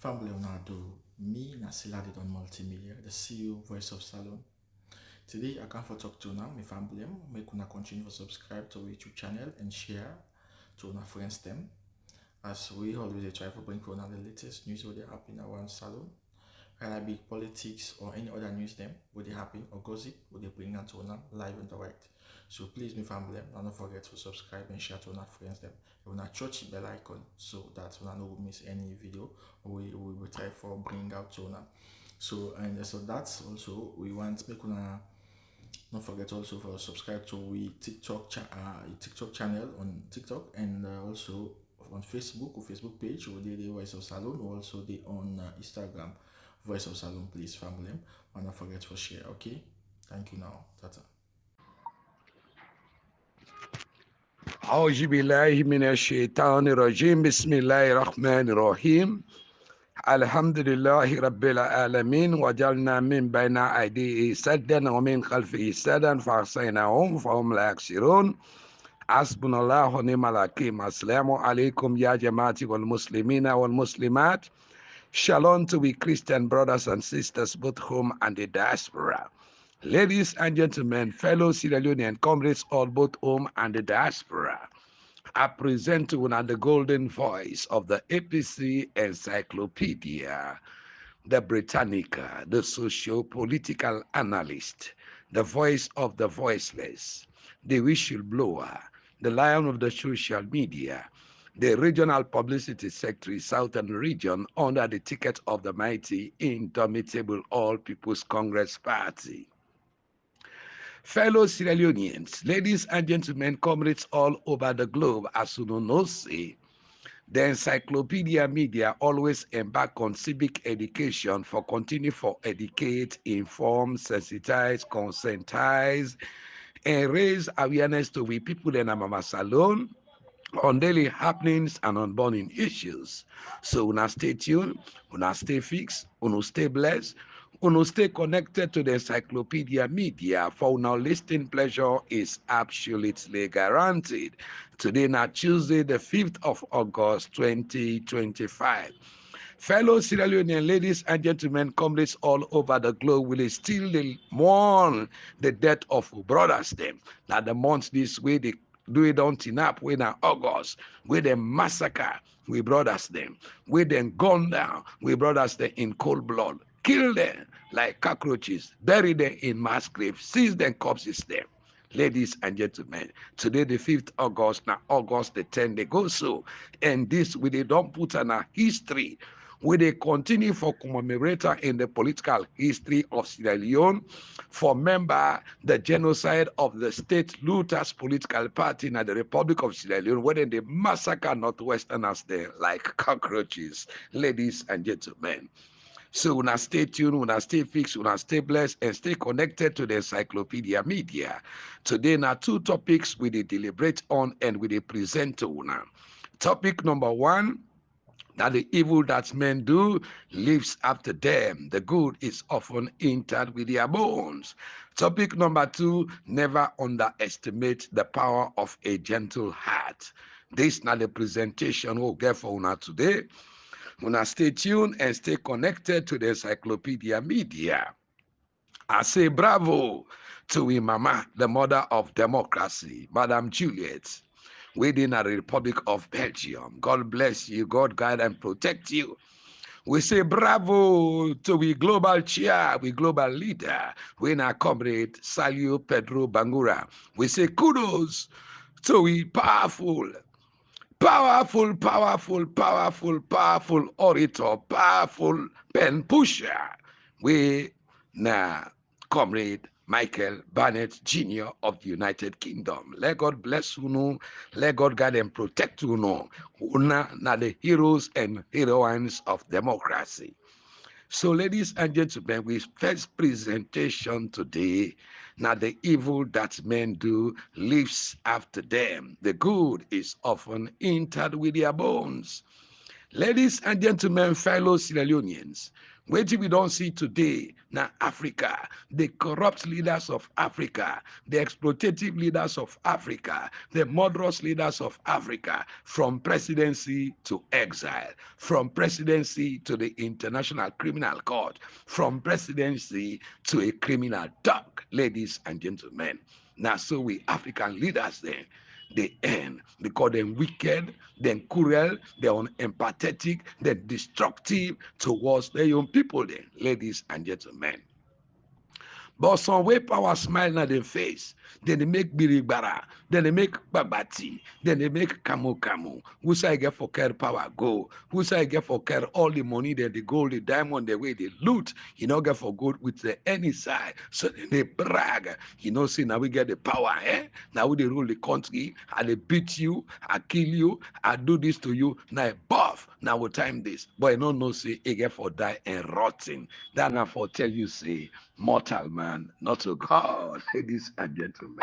Family Leonardo, me Nasiladi on Multimedia, the CEO Voice of Salon. Today I come for talk to now, my family, make una continue to subscribe to our YouTube channel and share to our friends them. As we always try to bring for the latest news what they happen around Salon, whether it be politics or any other news them, what they happen or gossip, what they bring out to live and direct. So please, my family, don't forget to subscribe and share to our friends them. You want to touch the bell icon so that you don't miss any video we will try for bring out to now. So that's also we want make una don't forget also for subscribe to we TikTok channel on TikTok and also on Facebook or Facebook page or the Voice of Salon or also the on Instagram Voice of Salon. Please family, and don't forget to share. Okay, thank you now. Tata. أعوذ بالله من الشيطان الرجيم بسم الله الرحمن الرحيم الحمد لله رب العالمين وجعلنا من بين أيديه سدا ومن خلفه سدا فأحصيناهم فهم لا يبصرون حسبنا الله ونعم الوكيل. السلام عليكم يا جماعة والمسلمين والمسلمات. Shalom to we Christian brothers and sisters both home and the diaspora. Ladies and gentlemen, fellow Sierra Leonean comrades all both home and the diaspora, I present to you now the golden voice of the APC Encyclopedia, the Britannica, the socio-political analyst, the voice of the voiceless, the whistleblower, the lion of the social media, the regional publicity secretary, Southern Region, under the ticket of the mighty, indomitable All People's Congress Party. Fellow Sierra Leoneans, ladies and gentlemen, comrades all over the globe, as you know, say, the encyclopedia media always embark on civic education for continue for educate, inform, sensitize, conscientize, and raise awareness to we people in Mama Salon on daily happenings and on burning issues. So una stay tuned, una stay fixed, una stay blessed, una stay connected to the encyclopedia media, for now listening pleasure is absolutely guaranteed. Today now Tuesday the 5th of August 2025. Fellow Sierra Leonean ladies and gentlemen, comrades all over the globe will still mourn the death of brothers them. Now the months this way they do it on Tinap, when in August, with them massacre, we brothers them, with them gun down, we brothers them in cold blood, kill them like cockroaches, bury them in mass graves, seize them corpses them. Ladies and gentlemen, today the 5th August, now August the 10th, they go so, and this we they don't put on a history, we they continue for commemorator in the political history of Sierra Leone, for member the genocide of the state looters political party in the Republic of Sierra Leone, when they massacre Northwesterners there like cockroaches. Ladies and gentlemen, so una stay tuned, una stay fixed, una stay blessed, and stay connected to the encyclopedia media. Today now two topics we dey deliberate on and we dey present to una. Topic number one, that the evil that men do lives after them. The good is often interred with their bones. Topic number two, never underestimate the power of a gentle heart. This is not the presentation we'll get for una today. Una stay tuned and stay connected to the encyclopedia media. I say bravo to we mama, the mother of democracy, Madam Juliet, within the Republic of Belgium. God bless you, God guide and protect you. We say bravo to we global chair, we global leader, we our comrade Salio Pedro Bangura. We say kudos to we powerful orator, powerful pen pusher. We na comrade Michael Barnett Jr. of the United Kingdom. Let God bless you, let God guide and protect you. Una na the heroes and heroines of democracy. So, ladies and gentlemen, we first presentation today. Now, the evil that men do lives after them. The good is often interred with their bones. Ladies and gentlemen, fellow Sierra Leoneans, what we don't see today now Africa, the corrupt leaders of Africa, the exploitative leaders of Africa, the murderous leaders of Africa, from presidency to exile, from presidency to the International Criminal Court, from presidency to a criminal dock, ladies and gentlemen. Now, so we African leaders then, they end. They call them wicked, then cruel, they're unempathetic, they're destructive towards their young people then, ladies and gentlemen. But some way power smile on their face. Then they make biribara. Then they make babati. Then they make kamu. Who say get for care power go? Who say get for care all the money, then the gold, the diamond, the way they loot. You know get for good with the any side. So then they brag. You know, see now we get the power, eh? Now we they rule the country. I they beat you, I kill you, I do this to you. Now buff. Now we time this. But I don't know say it get for die and rotting. That now for tell you say mortal man, not to God, ladies and gentlemen.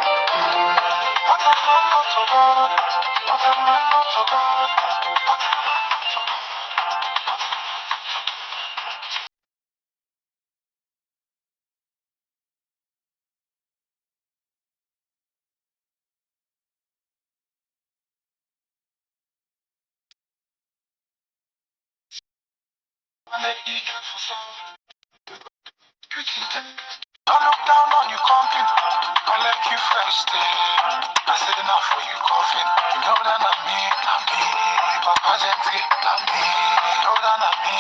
Don't look down on you comping, don't let you fresh stay. I said enough for you coughing. You know that I'm me. Papa Gentry, I'm me. You know that I'm me.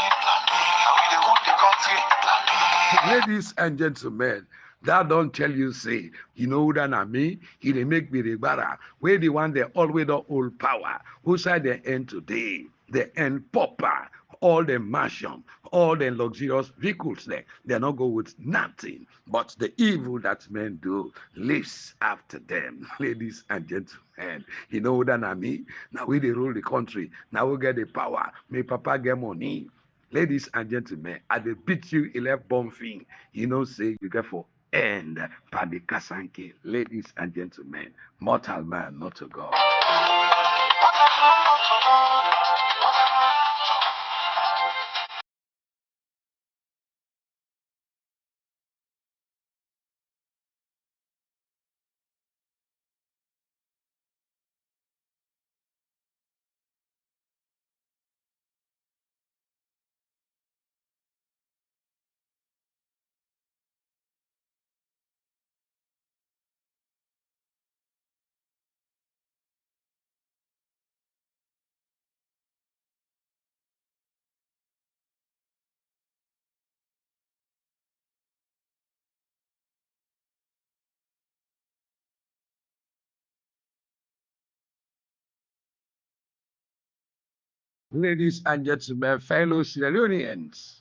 And we the good the country, I'm me. Ladies and gentlemen, that don't tell you say, you know that I mean, he they make me the where the one they always the old power, who side they end today, they end Paopa, all the mansion, all the luxurious vehicles there, they not go with nothing, but the evil that men do lives after them, ladies and gentlemen. You know that I mean, now we they rule the country, now we get the power, may Papa get money. Ladies and gentlemen, I dey beat you 11 bomb thing. You know, say you get for end Padi Kasanke. Ladies and gentlemen, mortal man, not to God. Ladies and gentlemen, fellow Sierra Leoneans.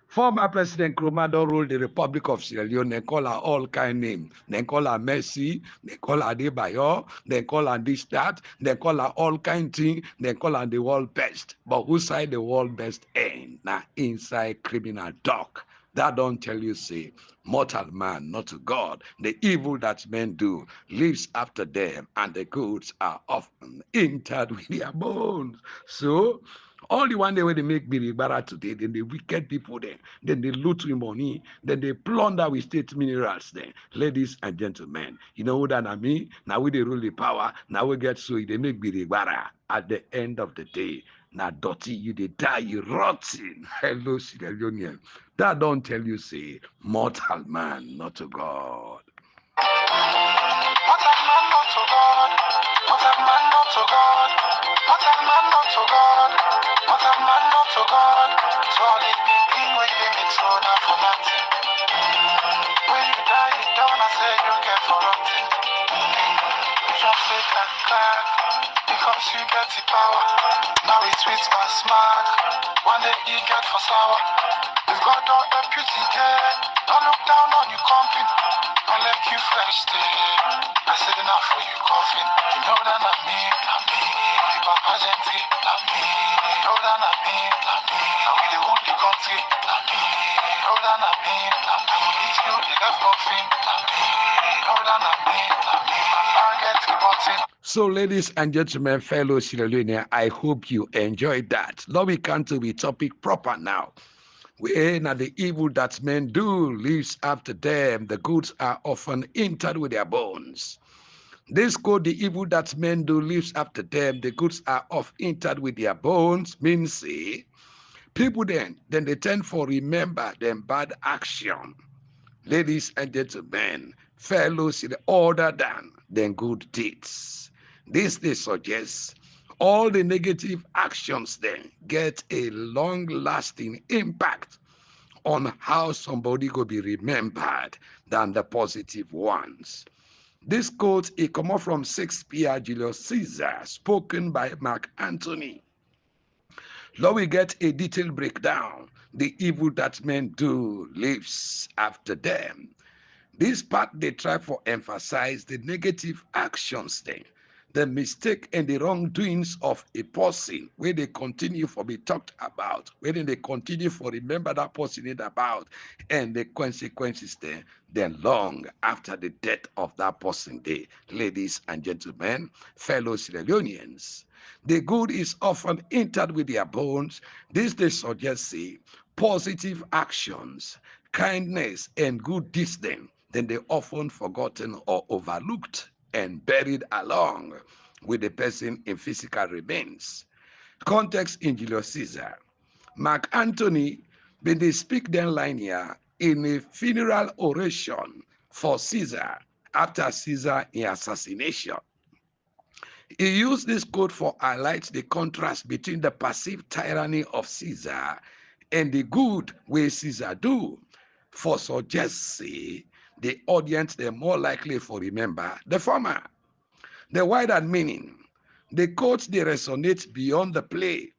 Former President Nkrumah don rule the Republic of Sierra Leone. They call her all kind name. They call her Mercy. They call her Adebayo. They call her this, that. They call her all kind thing. They call her the world best. But who side the world best end? Now inside criminal dock. That don't tell you say, mortal man, not to God. The evil that men do lives after them, and the goods are often interred with their bones. So all the one day when they make biribara today, then the wicked people then they loot with money, then they plunder with state minerals then. Ladies and gentlemen, you know what I mean? Now we they rule the power, now we get so they make biribara at the end of the day. Now dirty, you they die, you rotten. Hello, Sierra Leonean. That don't tell you say mortal man, not to God. What a man not to God. What a man not to God. What a man not to God. What a man not to God. So all it been clean when you make so now for nothing. When you die, you don't say you get for nothing. You just say crack because you get the power. Now it's sweet and smart. One day you get for sour. You've got all the beauty there. Don't look down on you comping. Don't let you fresh stay. I said enough for you coughing. You know that I'm me. Papa Gentry, I'm me. You know that I'm me. And we the rule the country. I'm me. You know that I'm me. I will eat you, the left coughing. I'm me. You know that I'm me. I get the button. So, ladies and gentlemen, fellow Sierra Leoneans, I hope you enjoyed that. Now we come to the topic proper now. When the evil that men do lives after them, the goods are often entered with their bones. This code, the evil that men do lives after them, the goods are often entered with their bones, means say, people then they tend for remember them bad action. Ladies and gentlemen, fellows in order than good deeds. This they suggest all the negative actions then get a long-lasting impact on how somebody go be remembered than the positive ones. This quote is come from Shakespeare, Julius Caesar, spoken by Mark Antony. Now we get a detailed breakdown. The evil that men do lives after them. This part they try for emphasize the negative actions then, the mistake and the wrongdoings of a person, where they continue for be talked about, where they continue for remember that person it about, and the consequences then long after the death of that person day. Ladies and gentlemen, fellow Sierra Leoneans, the good is often entered with their bones. This they suggest say positive actions, kindness, and good deeds then they often forgotten or overlooked and buried along with the person in physical remains. Context in Julius Caesar. Mark Antony when they speak then line here in a funeral oration for Caesar after Caesar in assassination. He used this quote for highlight the contrast between the perceived tyranny of Caesar and the good way Caesar do. For suggest say the audience they're more likely for remember the former. The wider meaning, the quotes they resonate beyond the play.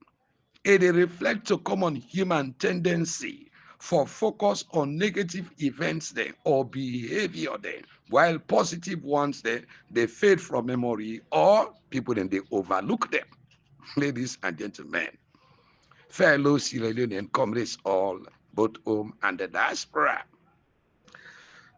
They reflect a common human tendency for focus on negative events then or behavior then, while positive ones then they fade from memory or people then they overlook them. Ladies and gentlemen, fellow Sierra Leonean comrades all, both home and the diaspora.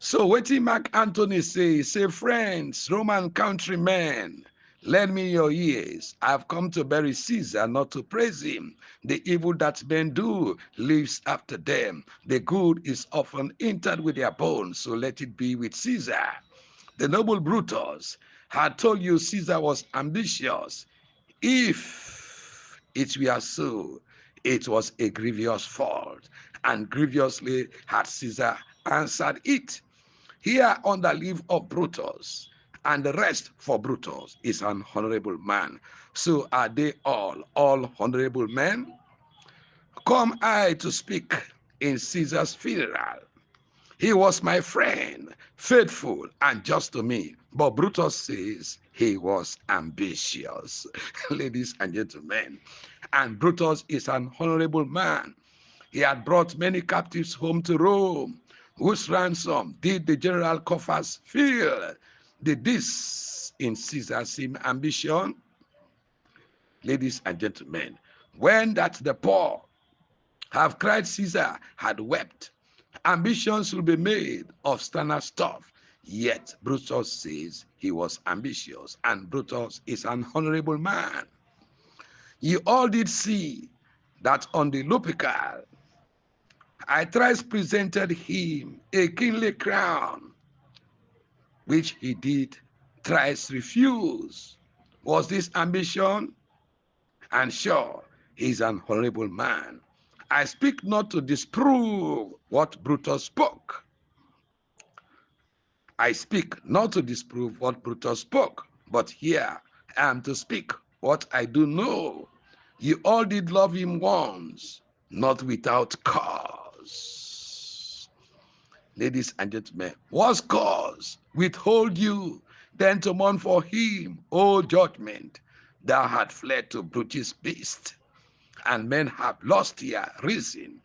So wetin Mark Antony say, friends, Roman countrymen, lend me your ears. I've come to bury Caesar, not to praise him. The evil that men do lives after them. The good is often entered with their bones, so let it be with Caesar. The noble Brutus had told you Caesar was ambitious. If it were so, it was a grievous fault, and grievously had Caesar answered it. Here on the leave of Brutus, and the rest for Brutus is an honorable man. So are they all honorable men? Come I to speak in Caesar's funeral. He was my friend, faithful and just to me. But Brutus says he was ambitious. Ladies and gentlemen, and Brutus is an honorable man. He had brought many captives home to Rome, whose ransom did the general coffers fill. Did this in Caesar's same ambition? Ladies and gentlemen, when that the poor have cried Caesar had wept, ambitions will be made of standard stuff. Yet Brutus says he was ambitious, and Brutus is an honorable man. You all did see that on the Lupical, I thrice presented him a kingly crown, which he did thrice refuse. Was this ambition? And sure, he's an honorable man. I speak not to disprove what Brutus spoke. I speak not to disprove what Brutus spoke, but here I am to speak what I do know. You all did love him once, not without cause. Ladies and gentlemen, what's cause? Withhold you, then to mourn for him, O judgment. Thou had fled to Brutus' beast, and men have lost their reason.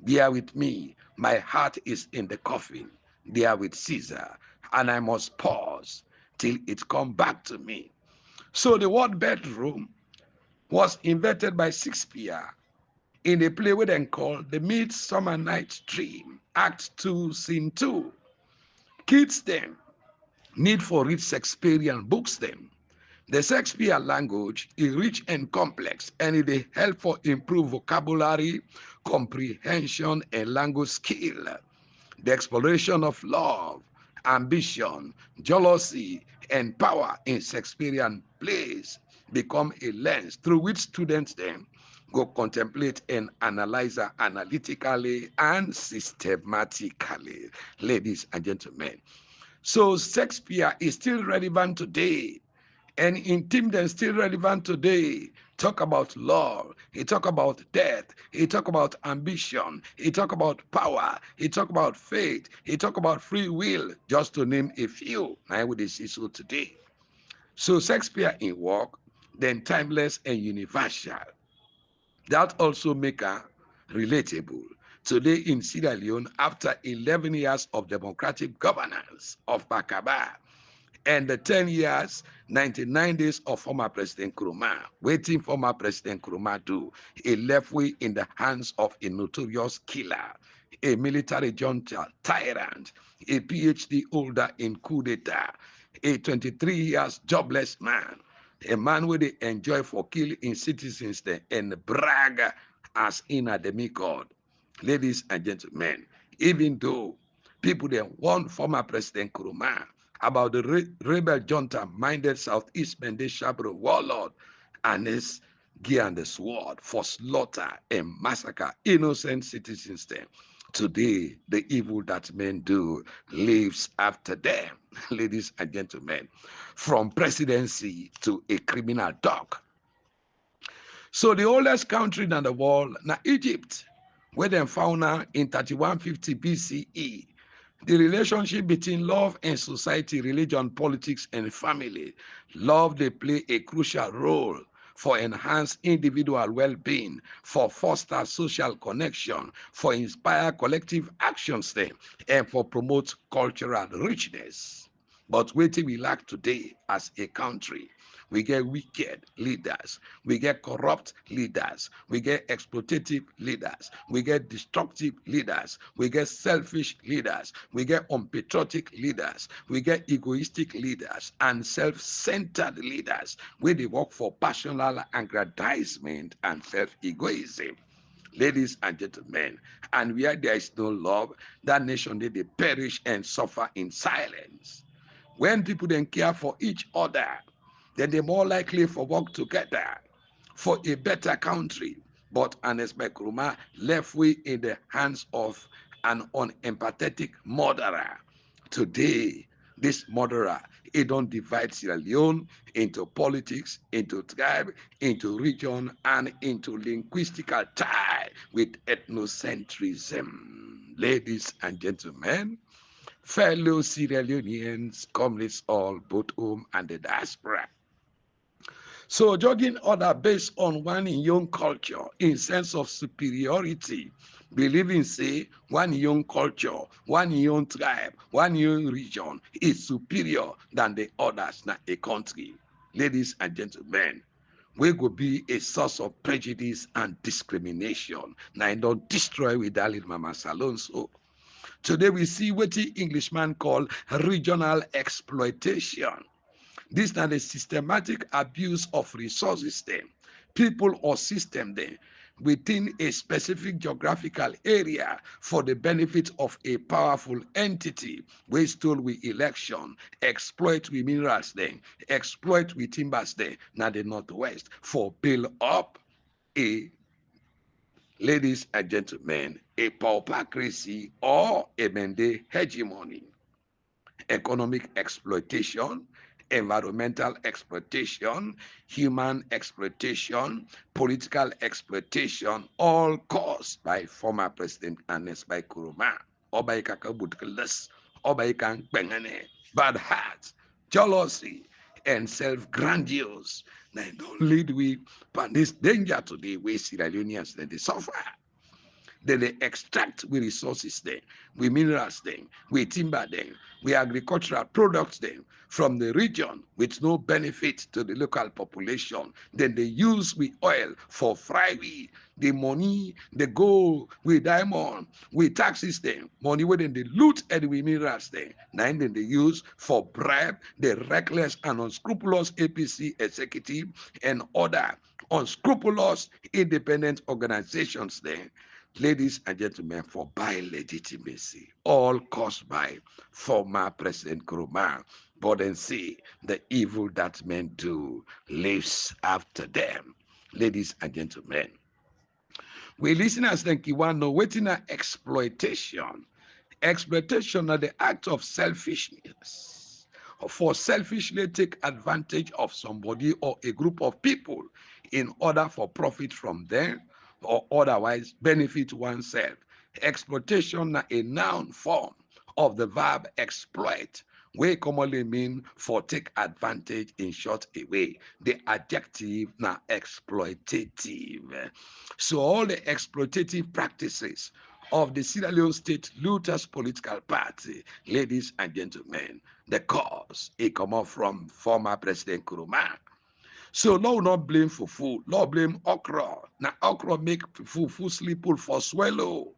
Bear with me, my heart is in the coffin, there with Caesar, and I must pause till it come back to me. So the word bedroom was invented by Shakespeare in a play we then called The Midsummer Night's Dream, Act 2, Scene 2. Kids then need for read Shakespearean books then. The Shakespearean language is rich and complex, and it helps for improve vocabulary, comprehension, and language skill. The exploration of love, ambition, jealousy, and power in Shakespearean plays become a lens through which students then go contemplate and analyze analytically and systematically, ladies and gentlemen. So Shakespeare is still relevant today, and in Tim then still relevant today. Talk about love, he talk about death, he talk about ambition, he talk about power, he talk about faith, he talk about free will, just to name a few. Now we see so today. So Shakespeare in work, then timeless and universal. That also make her relatable. Today in Sierra Leone, after 11 years of democratic governance of Bakaba, and the 10 years, 99 days of former President Nkrumah, waiting former President Nkrumah do, he left we in the hands of a notorious killer, a military junta tyrant, a PhD holder in coup d'etat, a 23 years jobless man, a man where they enjoy for killing citizens there and brag as in a demigod. Ladies and gentlemen, even though people then warned former President Nkrumah about the rebel junta minded Southeast Mende Shabro warlord and his gear and the sword for slaughter and massacre innocent citizens there. Today, the evil that men do lives after them, ladies and gentlemen, from presidency to a criminal dog. So the oldest country in the world, now Egypt, where they found now in 3150 BCE. The relationship between love and society, religion, politics, and family. Love, they play a crucial role for enhance individual well-being, for foster social connection, for inspire collective actions there, and for promote cultural richness. But what we lack today as a country, we get wicked leaders, we get corrupt leaders, we get exploitative leaders, we get destructive leaders, we get selfish leaders, we get unpatriotic leaders, we get egoistic leaders, and self-centered leaders where they work for personal aggrandizement and self-egoism. Ladies and gentlemen, and where there is no love, that nation they perish and suffer in silence. When people then care for each other, then they're more likely for work together for a better country. But Ernest Nkrumah left we in the hands of an unempathetic murderer. Today, this murderer, he don't divide Sierra Leone into politics, into tribe, into region, and into linguistical tie with ethnocentrism. Ladies and gentlemen, fellow Sierra Leoneans, comrades all, both home and the diaspora. So judging other based on one young culture in sense of superiority, believing say one young culture, one young tribe, one young region is superior than the others in a country. Ladies and gentlemen, we go be a source of prejudice and discrimination. Now I don't destroy with Dalit Mama Salon. So today we see what the Englishman call regional exploitation. This is not a systematic abuse of resources then, people or system then, within a specific geographical area for the benefit of a powerful entity. We stole with election, exploit with minerals then, exploit with timbers then, now the Northwest, for build up a, ladies and gentlemen, a paupacracy or a Mende hegemony. Economic exploitation, environmental exploitation, human exploitation, political exploitation, all caused by former President Ernest Bai Nkrumah, Obai Kakabutkeles, Obai Kankpengene, bad heart, jealousy, and self-grandiose. Now don't lead we but this danger today where Sierra Leoneans that they suffer. Then they extract with resources then, with minerals then, with timber then, with agricultural products then from the region with no benefit to the local population. Then they use with oil for fry we the money, they go with diamond, with taxes then, money where then they loot and with minerals then. Then they use for bribe the reckless and unscrupulous APC executive and other unscrupulous independent organizations then. Ladies and gentlemen, for by legitimacy, all caused by former President Nkrumah, but then see the evil that men do lives after them. Ladies and gentlemen, we listeners think you want to know waiting exploitation. Exploitation are the act of selfishness, for selfishly take advantage of somebody or a group of people in order for profit from them or otherwise benefit oneself. Exploitation are a noun form of the verb exploit, we commonly mean for take advantage in short a way. The adjective na exploitative. So all the exploitative practices of the Sierra Leone State Looters Political Party, ladies and gentlemen, the cause it come up from former President Nkrumah. So Lord not blame fufu, Lord blame okra. Now okra make fufu sleep for swallow.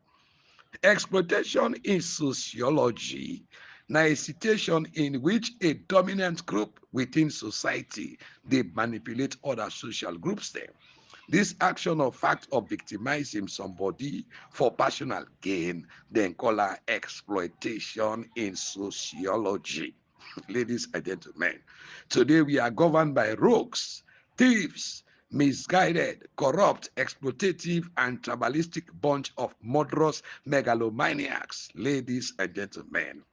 Exploitation in sociology, now a situation in which a dominant group within society they manipulate other social groups there. This action or fact of victimizing somebody for personal gain, then call her exploitation in sociology. Ladies and gentlemen, today we are governed by rogues, thieves, misguided, corrupt, exploitative, and tribalistic bunch of murderous megalomaniacs. Ladies and gentlemen,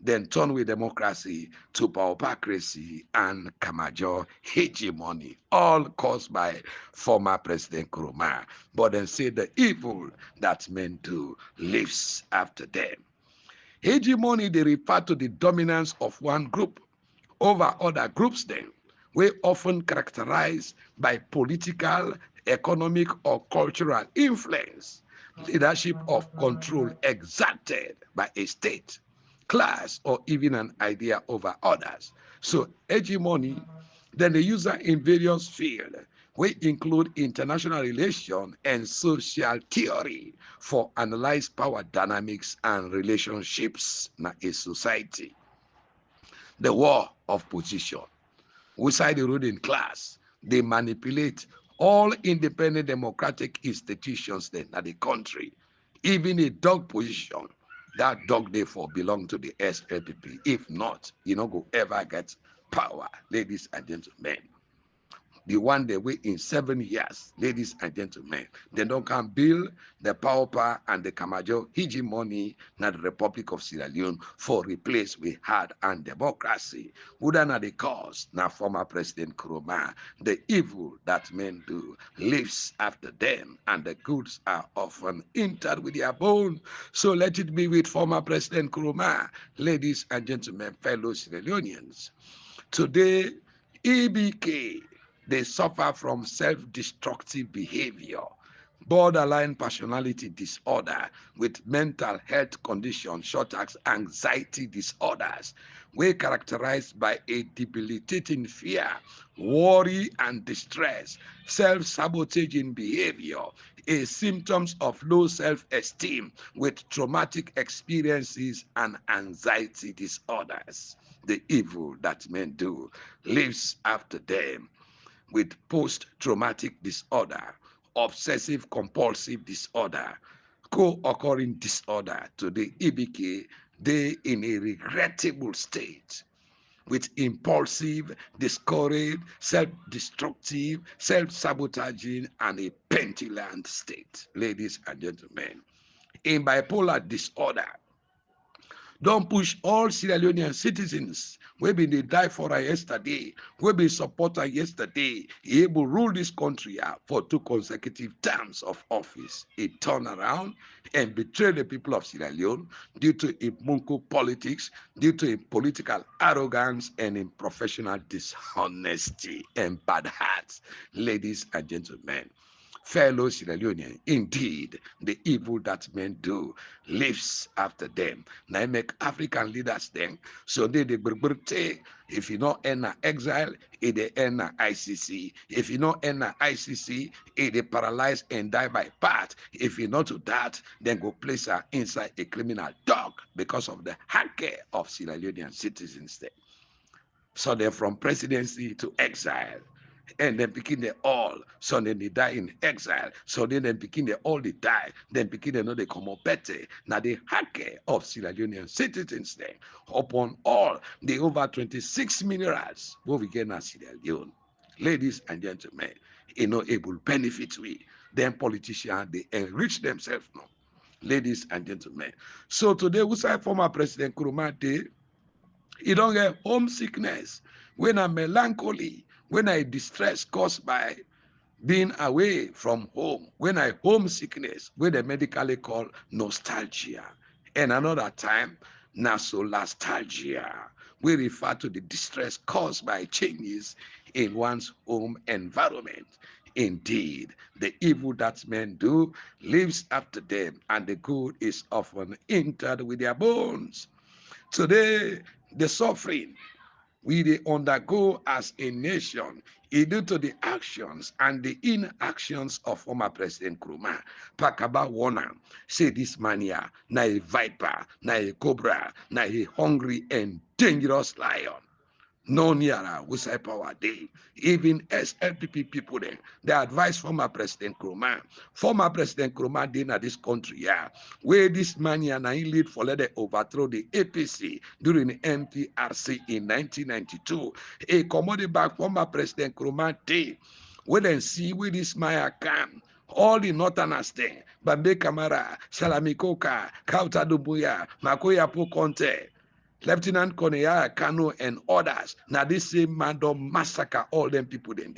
then turn with democracy to paupacracy and Kamajo hegemony, all caused by former President Nkrumah. But then say the evil that men do lives after them. Hegemony, they refer to the dominance of one group over other groups then, we often characterized by political, economic, or cultural influence, leadership of control exerted by a state, class, or even an idea over others. So hegemony, then the user in various fields, we include international relations and social theory for analyze power dynamics and relationships in a society. The war of position. Outside the ruling class, they manipulate all independent democratic institutions in the country. Even a dog position, that dog therefore belong to the SLPP. If not, you no go ever get power, ladies and gentlemen. The one they wait in 7 years, ladies and gentlemen. They don't can build the Paopa and the Kamajo hegemony na the Republic of Sierra Leone for replace with hard and democracy. Wouldn't na the cause na former President Nkrumah. The evil that men do lives after them, and the goods are often entered with their bone. So let it be with former President Nkrumah, ladies and gentlemen, fellow Sierra Leoneans. Today, EBK, they suffer from self-destructive behavior, borderline personality disorder with mental health conditions such as anxiety disorders, were characterized by a debilitating fear, worry and distress, self-sabotaging behavior, a symptoms of low self-esteem with traumatic experiences and anxiety disorders. The evil that men do lives after them with post-traumatic disorder, obsessive compulsive disorder, co-occurring disorder to the EBK, they in a regrettable state with impulsive, discouraged, self-destructive, self-sabotaging, and a petulant state. Ladies and gentlemen, in bipolar disorder, don't push all Sierra Leonean citizens wey been dey die for her yesterday, wey been support her yesterday, he able rule this country for 2 consecutive terms of office. He turn around and betray the people of Sierra Leone due to Munku politics, due to political arrogance and in professional dishonesty and bad hearts. Ladies and gentlemen, Fellow Sierra Leonean, indeed, the evil that men do lives after them. Now make African leaders then, so they take. If you not enter exile, it enter ICC. If you not enter ICC, it paralyze and die by part. If you not to that, then go place her inside a criminal dog because of the hard care of Sierra Leonean citizens there. So they're from presidency to exile. And then begin they all, so then they die in exile. So then begin they all they die. Then begin they know they come up better. Now the hard care of Sierra Leonean citizens there upon all the over 26 minerals what we get in Sierra Leone. Ladies and gentlemen, able benefit we. Then politicians they enrich themselves now. Ladies and gentlemen. So today we say former President Nkrumah Day. You don't get homesickness, when I melancholy, when I distress caused by being away from home, when I homesickness, when they medically call nostalgia. And another time, nasolastalgia. We refer to the distress caused by changes in one's home environment. Indeed, the evil that men do lives after them, and the good is often entered with their bones. Today, the suffering we they undergo as a nation is due to the actions and the inactions of former President Nkrumah. Pakaba Warner say this man here, na a viper, na a cobra, na a hungry and dangerous lion. No nearer we say power day. Even SLPP people then they advise former President Nkrumah. Former President Nkrumah did in this country, yeah. Where this man here now he lead for let they overthrow the APC during the MPRC in 1992. A commodity back former President Nkrumah day. We then see where this man can. All the northerners there, Bambe Kamara, Salamikoka, Kauta Dubuya, Makoya Pokonte, Lieutenant Colonel Kano and others. Now this same man don't massacre all them people then.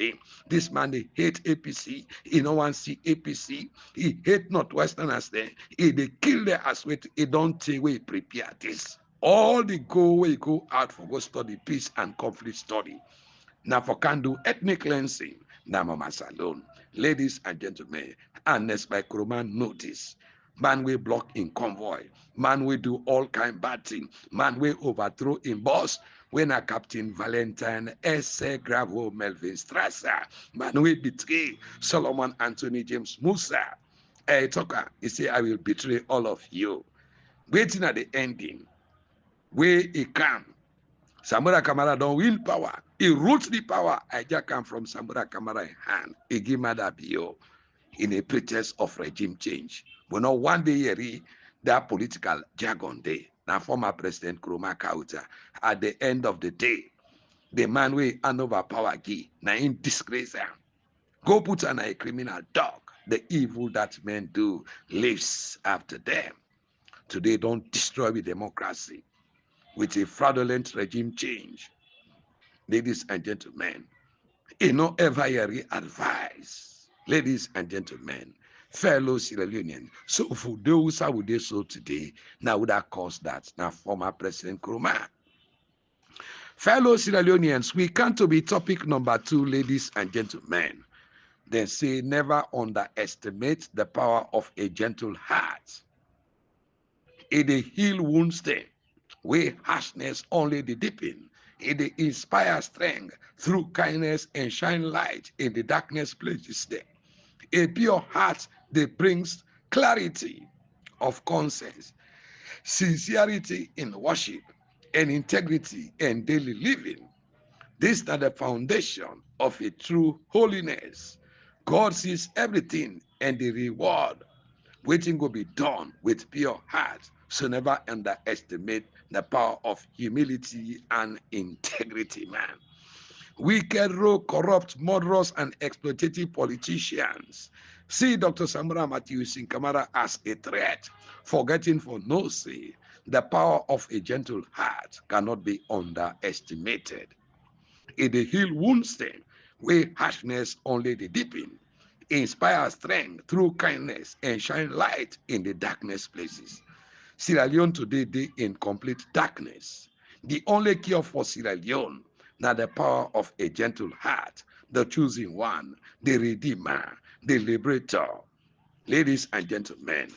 This man they hate APC. He no one see APC. He hate Northwesterners then. They kill their as well. He don't take away prepare this. All the go where you go out for go study peace and conflict study. Now for can do ethnic cleansing. Now mama salon. Ladies and gentlemen, unless by Nkrumah notice. Man we block in convoy. Man we do all kind bad thing. Man we overthrow in boss. When a Captain Valentine S.A. Gravo Melvin Strasser. Man we betray Solomon Anthony James Musa. Hey talker, he say I will betray all of you. Waiting at the ending. Where he come. Samura Kamara don't win power. He roots the power. I just come from Samura Kamara in hand. He give Mada Bio in a pretext of regime change. But not one day here, that political jargon day. Now former President Nkrumah Kauta. At the end of the day, the man we hand over power key. Now in disgrace. Go put on a criminal dog. The evil that men do lives after them. Today don't destroy the democracy with a fraudulent regime change. Ladies and gentlemen, no ever advise. Ladies and gentlemen, fellow Sierra Leonean. So for those who would they so today, now would that cause that now former President Nkrumah. Fellow Sierra Leoneans, we come to be topic number 2, ladies and gentlemen. They say never underestimate the power of a gentle heart. It heal wounds them. Where harshness only the deepen. It inspire strength through kindness and shine light in the darkness places there. A pure heart that brings clarity of conscience, sincerity in worship, and integrity in daily living. These are the foundation of a true holiness. God sees everything and the reward waiting will be done with pure heart. So never underestimate the power of humility and integrity, man. Wicked, rogue, corrupt, murderous, and exploitative politicians see Dr. Samura Matthews in Kamara as a threat, forgetting for no say the power of a gentle heart cannot be underestimated. It heal wounds them, where harshness only the deepen, inspire strength through kindness, and shine light in the darkness places. Sierra Leone today they in complete darkness. The only cure for Sierra Leone now the power of a gentle heart, the choosing one, the redeemer, the liberator. Ladies and gentlemen,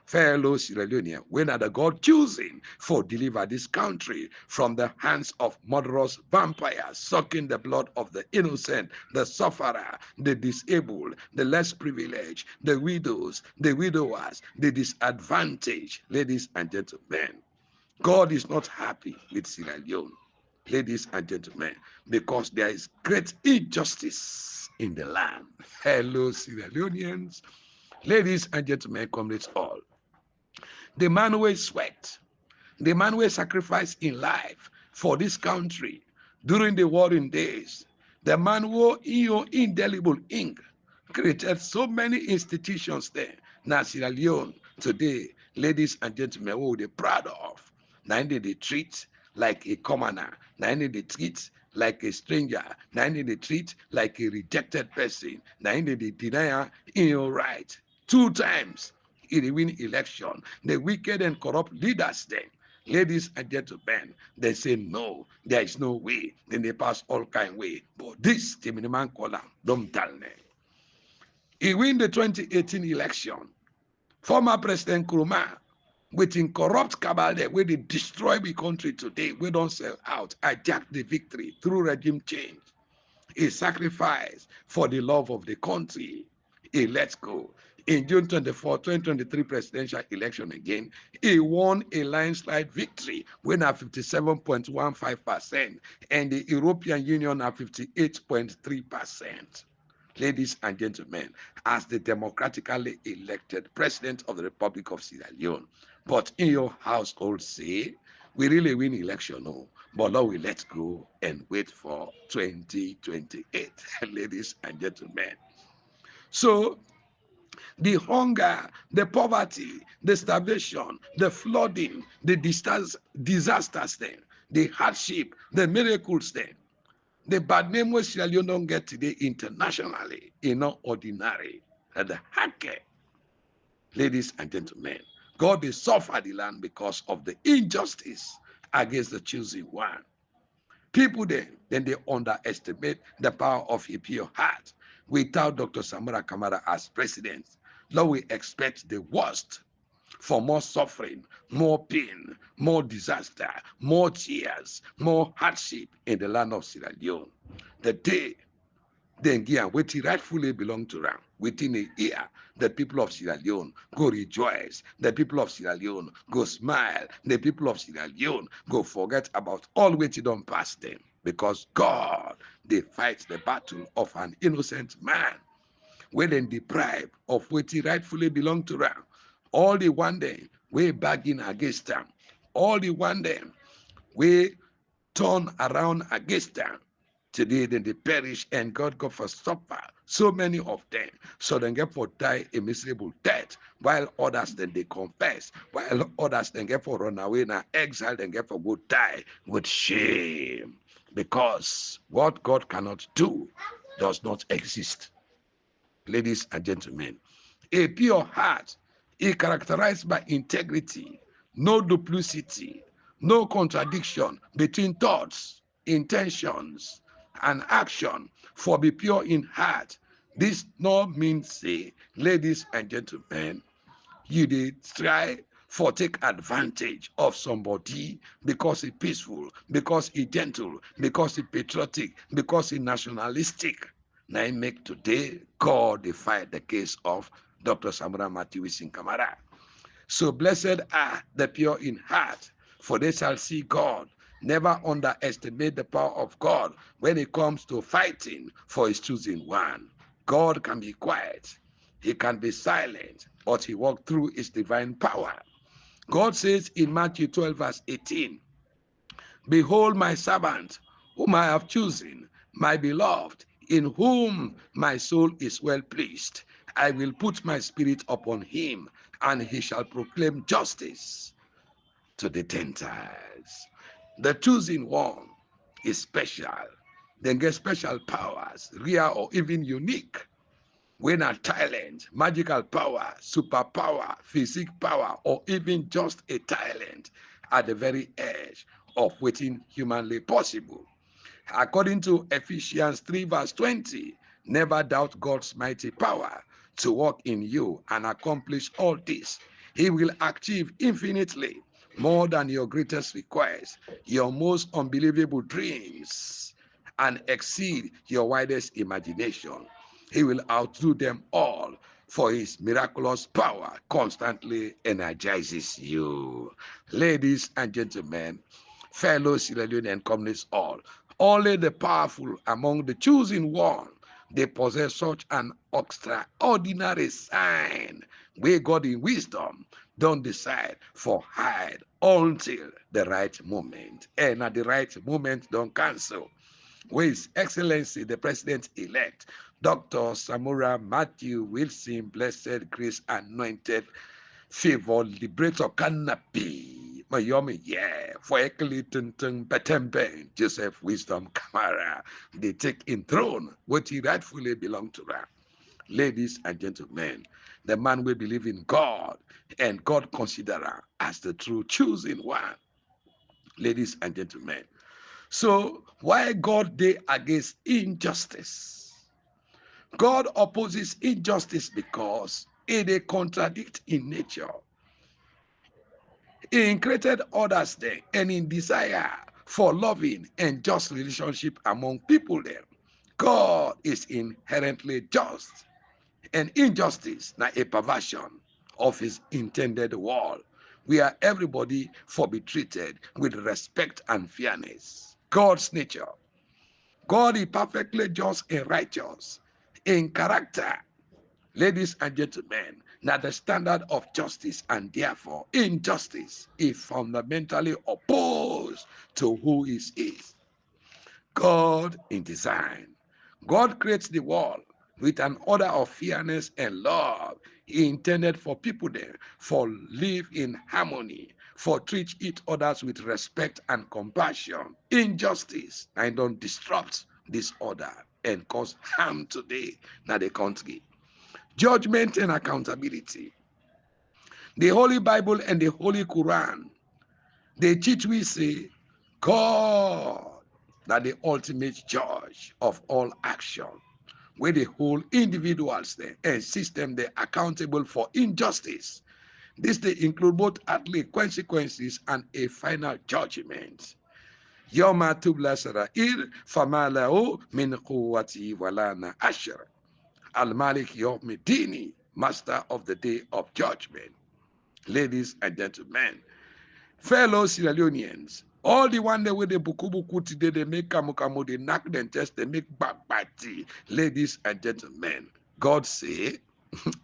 fellow Sierra Leoneans, when are the God choosing for deliver this country from the hands of murderous vampires, sucking the blood of the innocent, the sufferer, the disabled, the less privileged, the widows, the widowers, the disadvantaged. Ladies and gentlemen, God is not happy with Sierra Leone, ladies and gentlemen, because there is great injustice in the land. Hello, Sierra Leoneans, ladies and gentlemen, comrades all. The man who sweat, the man who sacrificed in life for this country during the warring days, the man who in your indelible ink created so many institutions there. Now Sierra Leone today, ladies and gentlemen, who they're proud of. Now they treat like a commoner. Now they treat like a stranger. Now they treat like a rejected person. Now they deny in your right 2 times. In the win election, the wicked and corrupt leaders then, ladies and gentlemen, they say no, there is no way. Then they pass all kind of way. But this, the minimum column, don't tell me. He win the 2018 election. Former President Nkrumah, with in corrupt cabal there, where they destroy the country today, we don't sell out, hijack the victory through regime change. A sacrifice for the love of the country. He let go. In June 24, 2023 presidential election again, he won a landslide victory, when at 57.15%, and the European Union at 58.3%. Ladies and gentlemen, as the democratically elected president of the Republic of Sierra Leone, but in your household say, we really win election, no, but Lord, we let go and wait for 2028, ladies and gentlemen. So the hunger, the poverty, the starvation, the flooding, the disasters then, the hardship, the miracles then, the bad name we Sierra Leone don't get today internationally, not ordinary, and the hacker. Ladies and gentlemen, God will suffer the land because of the injustice against the choosing one. People then they underestimate the power of a pure heart. Without Dr. Samora Kamara as president, Lord, we expect the worst, for more suffering, more pain, more disaster, more tears, more hardship in the land of Sierra Leone. The day then again, which rightfully belong to them, within a year, the people of Sierra Leone go rejoice, the people of Sierra Leone go smile, the people of Sierra Leone go forget about all which don't pass them, because God, they fight the battle of an innocent man, when then deprived of what he rightfully belong to them. All the one day we bargain against them, all the one day we turn around against them. Today then they perish, and God go for suffer so many of them, so they get for die a miserable death, while others then they confess, while others then get for run away in exile, then get for go die with shame, because what God cannot do does not exist. Ladies and gentlemen, a pure heart is characterized by integrity, no duplicity, no contradiction between thoughts, intentions, and action. For be pure in heart. This no means say, ladies and gentlemen, you did try for take advantage of somebody because he peaceful, because he gentle, because he patriotic, because he nationalistic. Now I make today God defy the case of Dr. Samora Matiwisin Kamara. So blessed are the pure in heart, for they shall see God. Never underestimate the power of God when it comes to fighting for his choosing one. God can be quiet, he can be silent, but he walked through his divine power. God says in Matthew 12 verse 18, behold my servant, whom I have chosen, my beloved, in whom my soul is well pleased. I will put my spirit upon him, and he shall proclaim justice to the Gentiles. The choosing one is special. They get special powers, rare or even unique. When a talent, magical power, superpower, physical power, or even just a talent at the very edge of what is humanly possible. According to Ephesians 3 verse 20, never doubt God's mighty power, to work in you and accomplish all this. He will achieve infinitely more than your greatest request, your most unbelievable dreams, and exceed your widest imagination. He will outdo them all, for his miraculous power constantly energizes you. Ladies and gentlemen, fellow Sierra Leone and communists all, only the powerful among the chosen one, they possess such an extraordinary sign where God in wisdom don't decide for hide until the right moment. And at the right moment, don't cancel. With His Excellency the President-elect, Dr. Samura Matthew Wilson, blessed, grace, anointed, favor, liberator, canopy. Mayomi, yeah, for Ekeli Tuntun Betembe, Joseph Wisdom Kamara, they take in throne what he rightfully belonged to her. Ladies and gentlemen, the man will believe in God and God consider her as the true choosing one. Ladies and gentlemen, so why God they against injustice? God opposes injustice because it contradict in nature. He created others there and in desire for loving and just relationship among people there. God is inherently just, and injustice na a perversion of his intended world, where everybody for be treated with respect and fairness. God's nature. God is perfectly just and righteous in character. Ladies and gentlemen, now the standard of justice and therefore injustice is fundamentally opposed to who he is. God in design. God creates the world with an order of fairness and love. He intended for people there for live in harmony, for treat each others with respect and compassion. Injustice and don't disrupt this order and cause harm today na the country. Judgment and accountability. The Holy Bible and the Holy Quran, they teach we say God that the ultimate judge of all action, where the whole individuals there and system they accountable for injustice. This they include both earthly consequences and a final judgment. Yoma tubla sarair famalao min quwwati walana ashar. Al-Malik Yawmiddini, master of the day of judgment. Ladies and gentlemen, fellow Sierra Leoneans, all the one that with the buku today, they make kamukamu, they knock them test, they make backbati. Ladies and gentlemen, God say,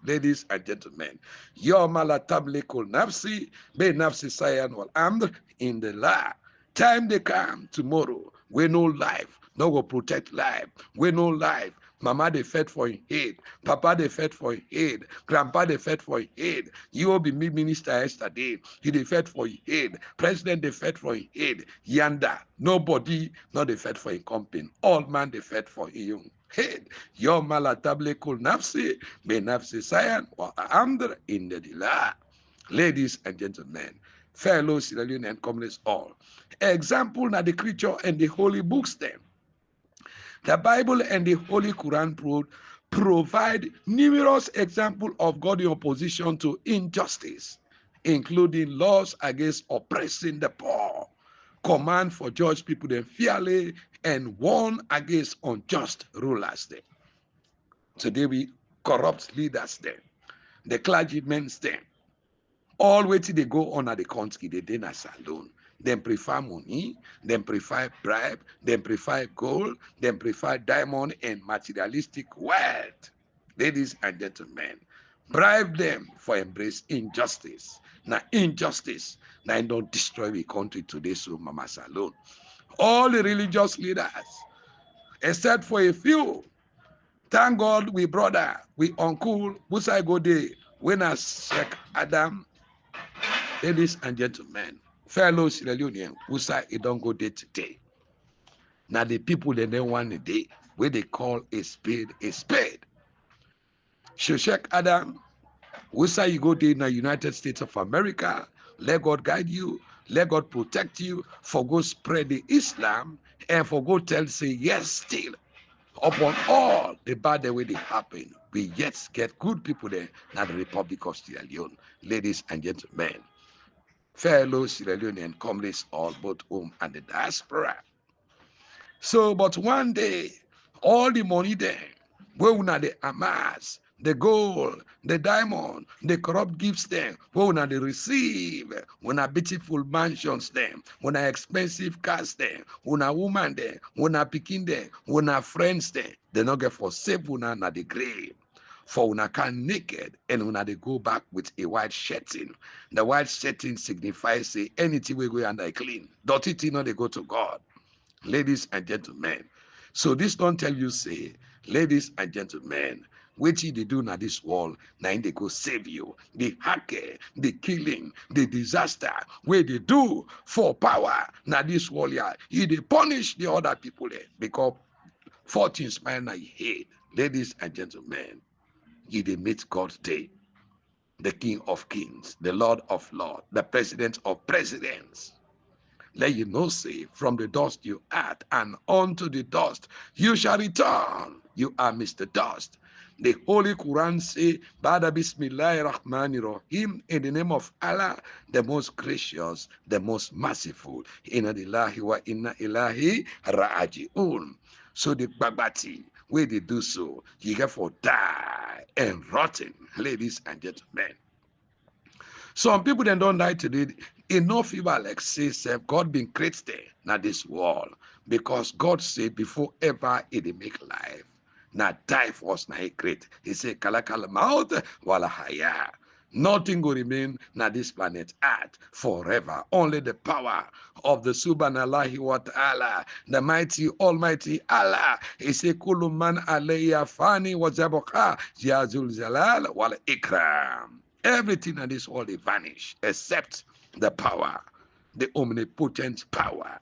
ladies and gentlemen, your malatablikul nafsi, be nafsi sayan wal amr in the law. Time they come tomorrow, we no life, no go protect life, we no life. Mama they fed for his head, Papa they fed for his head, Grandpa they fed for his head. You will be me minister yesterday. He they fed for his head. President they fed for his head. Yanda, nobody, not they fed for his company. All man they fed for his young head. Your malatable kul nafsi, be nafsi sayan or amdr in the dila. Ladies and gentlemen, fellow Sierra Leone and communists all. Example na the creature and the holy books them. The Bible and the Holy Quran provide numerous examples of God's opposition to injustice, including laws against oppressing the poor, command for judge people them fairly, and warn against unjust rulers them. Today we corrupt leaders them, the clergymen them, all waiting they go on at the country, they dinner salon. Them prefer money, them prefer bribe, them prefer gold, them prefer diamond and materialistic wealth. Ladies and gentlemen, bribe them for embrace injustice. Now injustice, now don't destroy the country today, so Mama Salon. All the religious leaders, except for a few, thank God we brother, we uncle, who's I go there, when I Sheikh Adam. Ladies and gentlemen, fellow Sierra Leonean, who say it don't go there today. Now the people that they want a day, where they call a spade a spade. Sheikh Adam, who say you go there in the United States of America, let God guide you, let God protect you, for go spread the Islam, and for go tell say yes still. Upon all the bad way they happen, we yet get good people there, not the Republic of Sierra Leone. Ladies and gentlemen, fellow Sierra Leonean comrades, all both home and the diaspora. So, but one day, all the money there, where una the amass, the gold, the diamond, the corrupt gifts them, where una they receive, una beautiful mansions them, una expensive cars them, una woman there, una picking them, una friends them, they not get for save una na the grave. For una can naked and una they go back with a white shirting. The white shirting signifies say anything we go under clean. Dirty thing not they go to God. Ladies and gentlemen, so this don't tell you say, ladies and gentlemen, wetin they do na this world, na im dey go save you. The hacking, the killing, the disaster wey they do for power na this world here, e dey punish the other people there because fortune smile na e head. Ladies and gentlemen, e dey meet God day, the King of Kings, the Lord of Lords, the President of Presidents. Let you know, say, from the dust you are, and unto the dust you shall return. You are Mr. Dust. The Holy Quran say, Bada Bismillah Rahman Rahim, in the name of Allah, the most gracious, the most merciful. Inna Ilahi wa inna ilahi raji'un. So the Babati, where they do so, you get for die and rotten, ladies and gentlemen. Some people then don't die today. Enough people like say, God been created now this world because God said before ever it make life. Now die for us now he create. He said, Kalakala mouth wala haya. Nothing will remain na this planet Earth forever. Only the power of the Subhanallahi wa ta'ala, the mighty Almighty Allah. He said, Kullu man alayya fani wa zabuqa yazul zalal wal ikram. Everything in this world they vanish except the power, the omnipotent power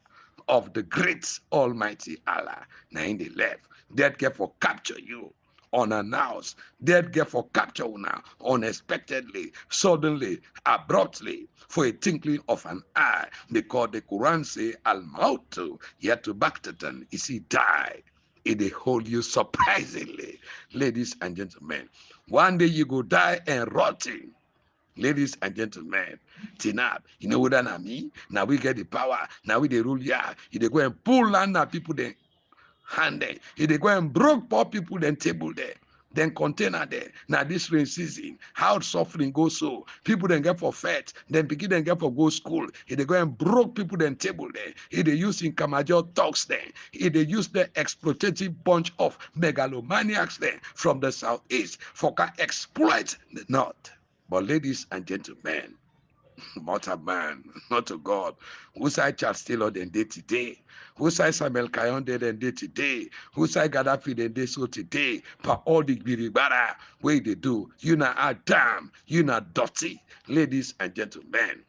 of the great Almighty Allah. Now in the left, that get for capture you unannounced. That get for capture you now unexpectedly, suddenly, abruptly, for a twinkling of an eye. Because the Quran say, Al-Mautu, yet to Baktatan, is he die. It hold you surprisingly, ladies and gentlemen. One day you go die and rotting. Ladies and gentlemen, Tinab, you know what I mean? Now we get the power, now we the rule, yeah. They go and pull land at people then hand there. They go and broke poor people then table there. Then container there. Now this rain season, how suffering goes so. People then get for fat, then begin then get for go school. They go and broke people then table there. They use in Kamajo talks there. They use the exploitative bunch of megalomaniacs there from the southeast for can exploit the north. But ladies and gentlemen, not a man, not a God. Whose I Charles Taylor than day today? Whose I Samuel Kayon than day today? Whose I Gaddafi than day so today? But all the biribara way they do, you know are damn, you know dirty, ladies and gentlemen.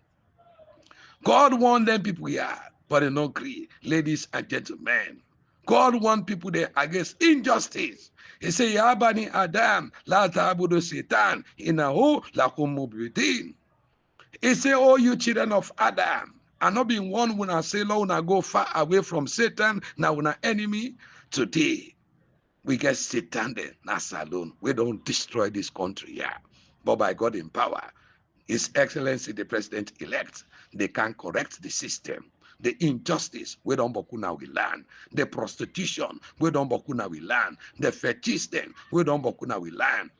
God want them people here, but they not agree, ladies and gentlemen. God want people there against injustice. He say, Ya bani Adam, la ta'budu Satan, innahu lakum mubidin. He say, oh, you children of Adam, and not being one when I say, Lord, when I go far away from Satan, now when I enemy, today, we get Satan there, not alone. We don't destroy this country, yeah. But by God in power, His Excellency, the President-elect, they can correct the system. The injustice, we don't boku now we learn. The prostitution, we don't boku now we learn. The fetishism, we don't boku now we learn.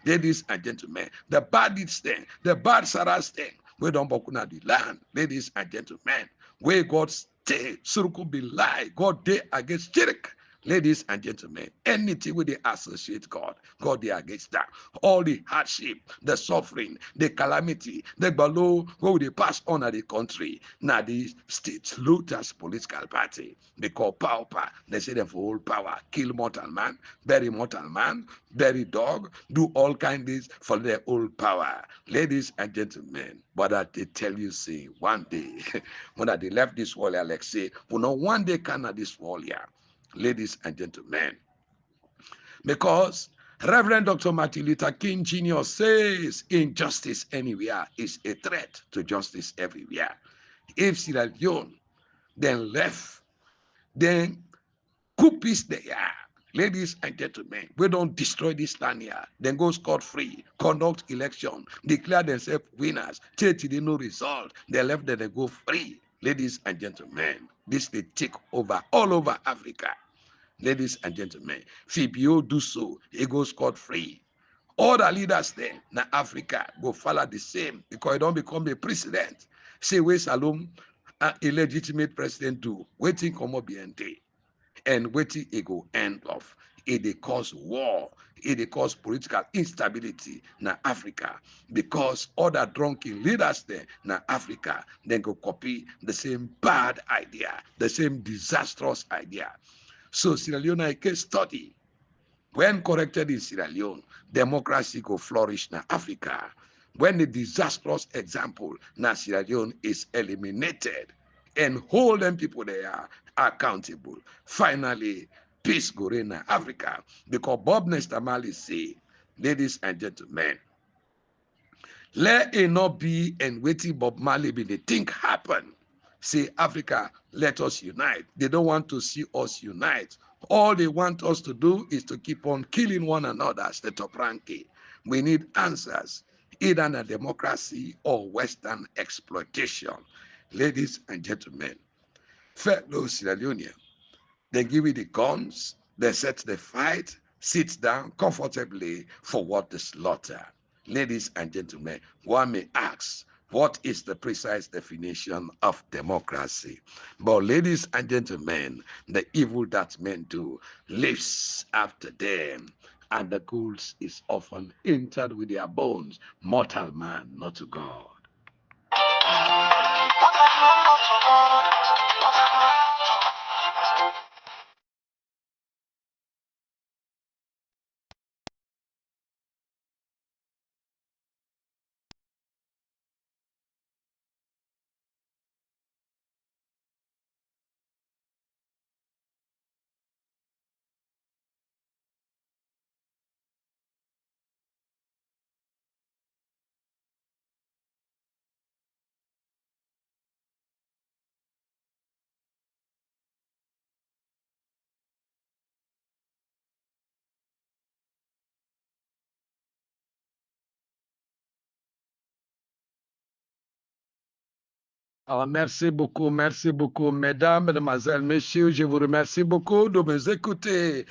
Ladies and gentlemen, the bad deeds thing, the bad saras thing, we don't boku now the land. Ladies and gentlemen, where God stay, suruku be lie, God day against shirk. Ladies and gentlemen, anything with they associate God, God they against that. All the hardship, the suffering, the calamity, the below where they pass on at the country. Now the state looters political party, they call Paopa, they say them for all power, kill mortal man, bury dog, do all kinds for their old power. Ladies and gentlemen, but that they tell you, say, one day, when they left this world, like say, well, no, one day can at this world, yeah. Ladies and gentlemen, because Reverend Dr. Martin Luther King Jr. says injustice anywhere is a threat to justice everywhere. If Sierra Leone then left, then coup is there. Ladies and gentlemen, we don't destroy this land here. Then go scot-free, conduct election, declare themselves winners, change the no result. They left them, they go free. Ladies and gentlemen, this they take over all over Africa. Ladies and gentlemen, Fibio do so, he goes scot-free. All the leaders there in Africa go follow the same because he don't become a president. Say where Salom, a illegitimate president do, waiting come up BNT. And waiting it go end off. It dey cause war, it dey cause political instability na Africa because other drunken leaders there na Africa then go copy the same bad idea, the same disastrous idea. So Sierra Leone a case study. When corrected in Sierra Leone, democracy go flourish na Africa. When the disastrous example na Sierra Leone is eliminated and hold them people there accountable, finally peace go reign na Africa. Because Bob Nestor Marley say, ladies and gentlemen, let it not be and waiting Bob Marley be the thing happen. Say, Africa, let us unite. They don't want to see us unite. All they want us to do is to keep on killing one another as the top ranking. We need answers, either in a democracy or Western exploitation. Ladies and gentlemen, fellow Sierra Leoneans, they give you the guns, they set the fight, sit down comfortably for what the slaughter. Ladies and gentlemen, one may ask, what is the precise definition of democracy? But ladies and gentlemen, the evil that men do lives after them, and the ghouls is often entered with their bones. Mortal man, not to God. Alors, merci beaucoup, mesdames, mademoiselles, messieurs, je vous remercie beaucoup de me écouter.